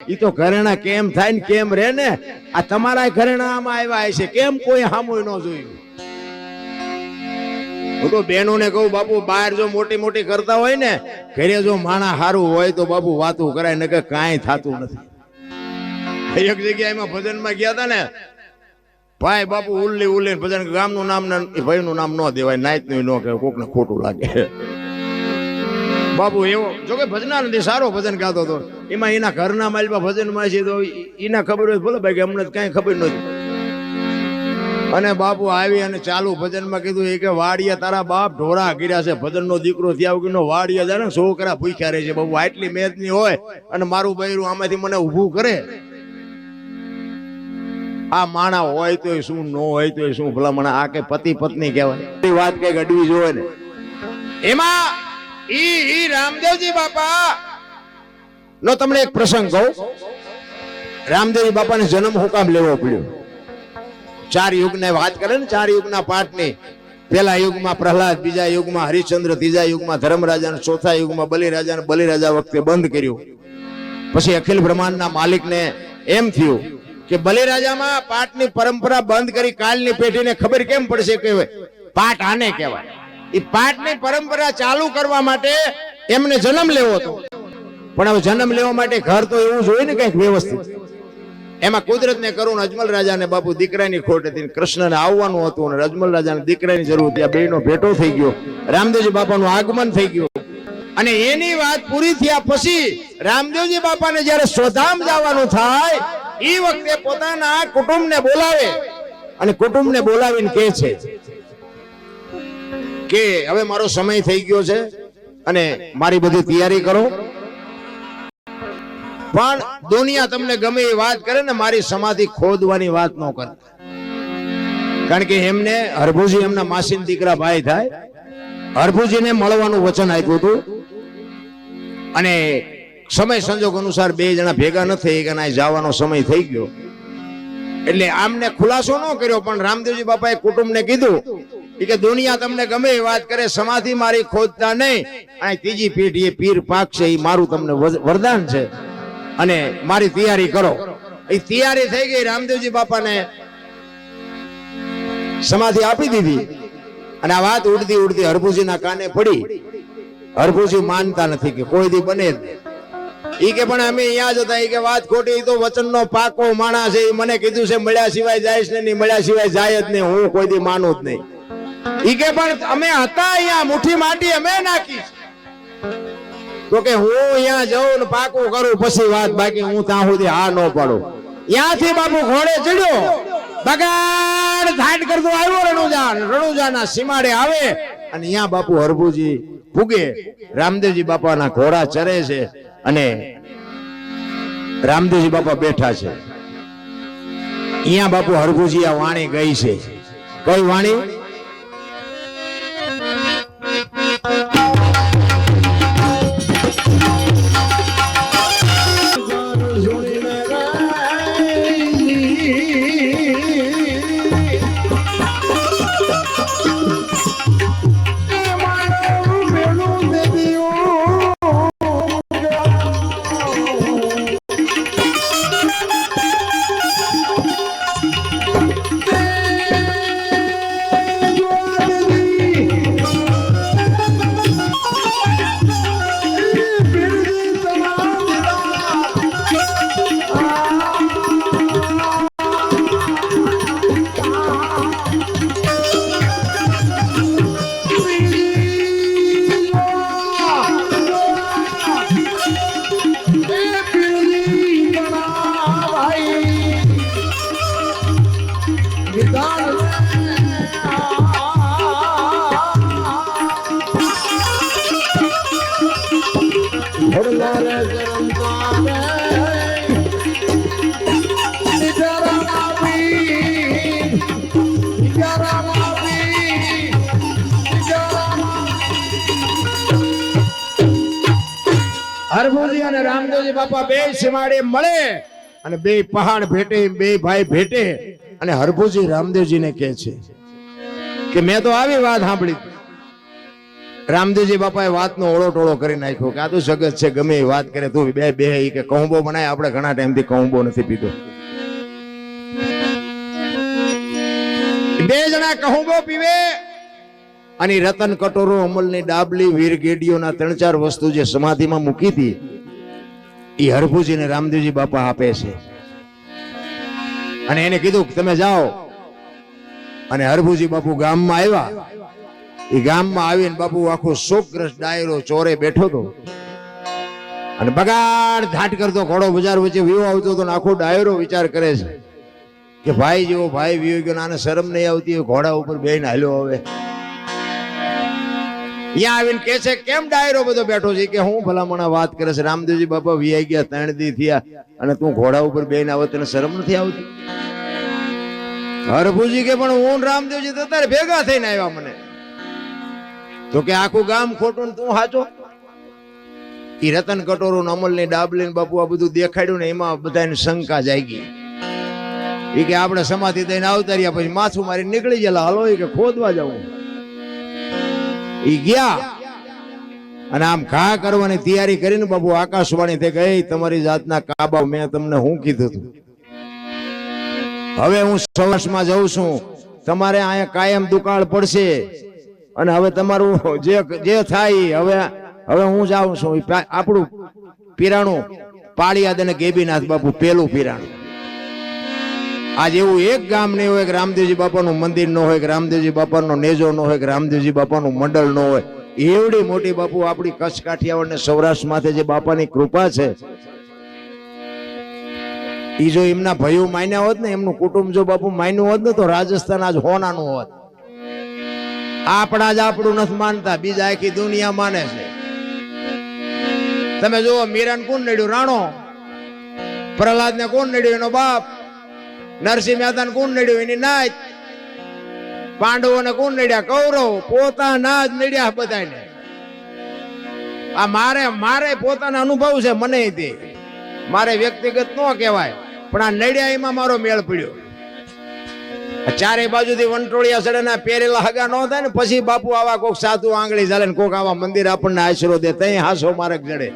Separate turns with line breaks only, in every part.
ઈ તો ઘરેણા કેમ થાય ને કેમ રે ને આ તમારા ઘરેણા આમાં આવ્યા છે કેમ કોઈ હામુય ન જોયું હું તો બહેનો ને કહું બાપુ બહાર જો મોટી મોટી કરતા હોય ને ઘરે જો માણા હારું હોય તો બાપુ વાતું કરાય ને કે કાંઈ થતું નથી એક જગ્યાએ એમાં ભજનમાં ગયા હતા ને ભાઈ બાપુ ઉલ્લી ઉલ્લી ભજન ગામનું નામ ને ભાઈનું નામ ન દેવાય નાયતનું ન કહેવાય કોકને ખોટું લાગે બાપુ એવો જો કે ભજના નથી સારો ભજન ગાતો હતો એમાં એના ઘરના માલમાં ભજનમાં છે તો એના ખબર હોય બોલો ભાઈ કે અમને કઈ ખબર નથી અને બાપુ આવી અને ચાલુ ભજનમાં કીધું એ કે વાડિયા તારા બાપ ઢોરા ગીર્યા છે ભજનનો દીકરો થયા વગરનો વાડિયા જાય ને છોકરા ભૂખ્યા રહે છે બાપુ આટલી મહેનતની હોય અને મારું બૈરું આમાંથી મને ઊભું કરે આ માણા હોય તો શું ન હોય તો શું ભલા મને આ કે પતિ પત્ની કહેવાય વાત કઈક અડવી જોવે ને એમાં ઈ રામદેવજી બાપા નો તમને એક પ્રસંગ કહું રામદેવજી બાપાને જન્મ હું કામ લેવો પડ્યો ચાર યુગને વાત કરે ને ચાર યુગના પાઠની પહેલા યુગમાં પ્રહલાદ બીજા યુગમાં હરિશ્ચંદ્ર ત્રીજા યુગમાં ધર્મરાજા અને ચોથા યુગમાં બલિરાજા વખતે બંધ કર્યું પછી અખિલ બ્રહ્માંડના માલિકને એમ થયું કે બલિરાજામાં પાઠની પરંપરા બંધ કરી કાલની પેઢીને ખબર કેમ પડશે કે પાઠ આને કહેવાય એ પાઠની પરંપરા ચાલુ કરવા માટે એમને જન્મ લેવો હતો પણ હવે જન્મ લેવા માટે ઘર તો એવું જોઈએ ને કઈક વ્યવસ્થિત એમાં કુદરતને કરુણ અજમલ રાજાને બાપુ દીકરાની ખોટ હતી કૃષ્ણને આવવાનું હતું અને અજમલ રાજાને દીકરાની જરૂર હતી આ બેનો ભેટો થઈ ગયો રામદેવજી બાપાનું આગમન થઈ ગયું અને એની વાત પૂરી થયા પછી રામદેવજી બાપાને જ્યારે સ્વધામ જવાનું થાય એ વખતે પોતાના કુટુંબને બોલાવે અને કુટુંબને બોલાવીને કહે છે કે હવે મારો સમય થઈ ગયો છે અને મારી બધી તૈયારી કરો પણ દુનિયા તમને ગમે એ વાત કરે ને મારી સમાધિ ખોદવાની વાત ન કરતા કારણ કે એમને હરભુજી એમના માસીના દીકરા ભાઈ થાય હરભુજીને મળવાનું વચન આપ્યું હતું અને સમય સંજોગ અનુસાર બે જણા ભેગા ન થઈ ગયા જવાનો સમય થઈ ગયો એટલે આમને ખુલાસો ન કર્યો પણ રામદેવજી બાપાએ કુટુંબને કીધું કે દુનિયા તમને ગમે એ વાત કરે સમાધિ મારી ખોદતા નહીં આ ત્રીજી પેઢીએ પીર પાક છે એ મારું તમને વરદાન છે અને મારી તૈયારી કરો એ તૈયારી થઈ ગઈ રામદેવજી બાપાને સમાધિ આપી દીધી અને આ વાત ઉડતી ઉડતી હરભુજીના કાને પડી હરભુજી માનતા નથી કે કોઈ દી બને ઈ કે પણ અમે અહીંયા જ હતા કે વાત ખોટી તો વચનનો પાકો માણસ છે મને કીધું છે મળ્યા સિવાય જાય ને નહીં મળ્યા સિવાય જાય જ નહીં હું કોઈ દી માનું જ નહીં ઈ કે પણ અમે હતા અહીંયા મુઠ્ઠી માટી અમે નાખી તો કે હું અહીંયા જાઉં ને પાકું કરું પછી વાત બાકી હું ત્યાં સુધી હા ન પાડું ત્યાંથી બાપુ ઘોડે ચડ્યો બગાડ થાટ કરતો આવ્યો રણુજાના સીમાડે આવે અને અહીંયા બાપુ હરભુજી પૂગે રામદેવજી બાપાના ઘોડા ચરે છે અને રામદેવજી બાપા બેઠા છે અહીંયા બાપુ હરભુજી આ વાણી ગઈ છે કઈ વાણી હરભુજી અને રામદેવજી બાપા બે સીમાડે મળે અને બે પહાડ ભેટે બે ભાઈ ભેટે અને હરભુજી રામદેવજીને કહે છે કે મેં તો આવી વાત સાંભળી રામદેવજી બાપાએ વાતનો ઓળો ટોળો કરી નાખ્યો કે આ તો જગત છે, ગમે એ વાત કરે તું બે કે કહુંબો બનાય. આપણે ઘણા ટાઈમથી કહુંબો નથી પીધો. બે જણા કહુંબો પીવે અને રતન કટોરો, અમલની ડાબલી, વીર ગેડીઓના 3-4 વસ્તુ જે સમાધિમાં મૂકી હતી એ હરભુજીને રામદેવજી બાપા આપે છે. અને એને કીધું કે તમે જાઓ. અને હરભુજી બાપુ ગામમાં આવ્યા. એ ગામમાં આવીને બાપુ આખો શોકગ્રસ્ત ડાયરો ચોરે બેઠો હતો અને બગાડ ધાટ કરતો ઘોડો બજાર વચ્ચે વિયો આવતો હતો. આખો ડાયરો વિચાર કરે છે કે ભાઈ જેવો ભાઈ વિયો ગયો, આને શરમ નહીં આવતી હોય ઘોડા ઉપર બેહીને હાલ્યો. હવે અહીંયા આવીને કે છે કેમ ડાયરો બધો બેઠો છે? કે હું ભલામણા વાત કરે છે, રામદેવજી બાપા વિયાઈ ગયા 3 દી થયા અને તું ઘોડા ઉપર બેહીને આવે, તને શરમ નથી આવતી? હરભુજી કે પણ હું રામદેવજી તો તારે ભેગા થઈને આવ્યા. મને તો કે આખું ગામ ખોટું ને તું સાચો. ઈ રતન કટોરો, અમલની ડાબલી બાપુ આ બધું દેખાડ્યું ને એમાં બધાને શંકા જાગી. એ કે આપણે સમાધિ દઈને આવતા રહ્યા, પછી માથું મારી નીકળી ગયેલા, હાલો એ કે ખોદવા જવું. ઈ ગયા અને આમ ઘા કરવાની તૈયારી કરીને બાપુ આકાશવાણી થઈ ગઈ, તમારી જાતના કાબા મેં તમને હું કીધું હતું, હવે હું સૌરાષ્ટ્રમાં જઉં છું, તમારે અહીંયા કાયમ દુકાળ પડશે અને હવે તમારું જે થાય હવે હું જાઉં છું. આપણું પીરાણું પાળિયાદ અને ગેબીનાથ બાપુ પેલું પીરાણું. આજ એવું એક ગામ નહીં હોય કે રામદેવજી બાપાનું મંદિર ન હોય, કે રામદેવજી બાપાનો નેજો ન હોય, કે રામદેવજી બાપાનું મંડળ ન હોય. એવડી મોટી બાપુ આપણી કચ્છ કાઠિયાવાડ ને સૌરાષ્ટ્ર માથે જે બાપાની કૃપા છે, એ જો એમના ભાઈઓ માન્યા હોત ને, એમનું કુટુંબ જો બાપુ માન્યું હોત ને, તો રાજસ્થાન આજ હોનાનું હોત. આપણા જ આપણું નથી માનતા, બીજા આખી દુનિયા માને છે. તમે જુઓ મીરાને કોણ નડ્યું? રાણો. પ્રહલાદ ને કોણ નડ્યું? એનો બાપ. નરસિંહ મહેતા ને કોણ નડ્યું? એની નાત. પાંડવોને કોણ નડ્યા? કૌરવ. પોતાના જ નડ્યા બધાને. આ મારે પોતાના અનુભવ છે, મને તે મારે વ્યક્તિગત ન કહેવાય, પણ આ નડ્યા એમાં મારો મેળ પડ્યો. ચારે બાજુથી વંટોળિયા સડેના પહેરેલા હગા ન થાય ને, પછી બાપુ આવા કોક સાધુ આંગળી ચાલે ને કોક આવા મંદિર આપણને આશરો દે, તઈ હાસો માર્ગ જડે.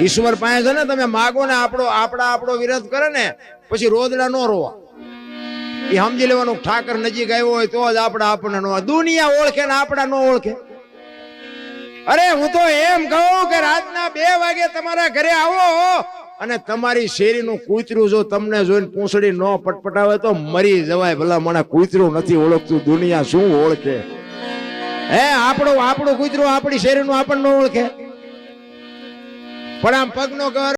ઈશ્વર પાસે છે ને, તમે માગો ને આપણો વિરોધ કરે ને, પછી રોદડા નો રોવા. એ સમજી લેવાનું ઠાકર નજીક આવ્યો હોય તો જ આપણને નો. દુનિયા ઓળખે ને આપણા નો ઓળખે. અરે હું તો એમ કહું કે રાતના 2 વાગે તમારા ઘરે આવો અને તમારી શેરીનું કૂતરું જો તમને જોઈને પૂંછડી ન પટપટાવે તો મરી જવાય. ભલા મને કૂતરું નથી ઓળખતું, દુનિયા શું ઓળખે? હે આપણું કૂતરું આપણી શેરીનું આપણને ન ઓળખે? પણ આમ પગનો કર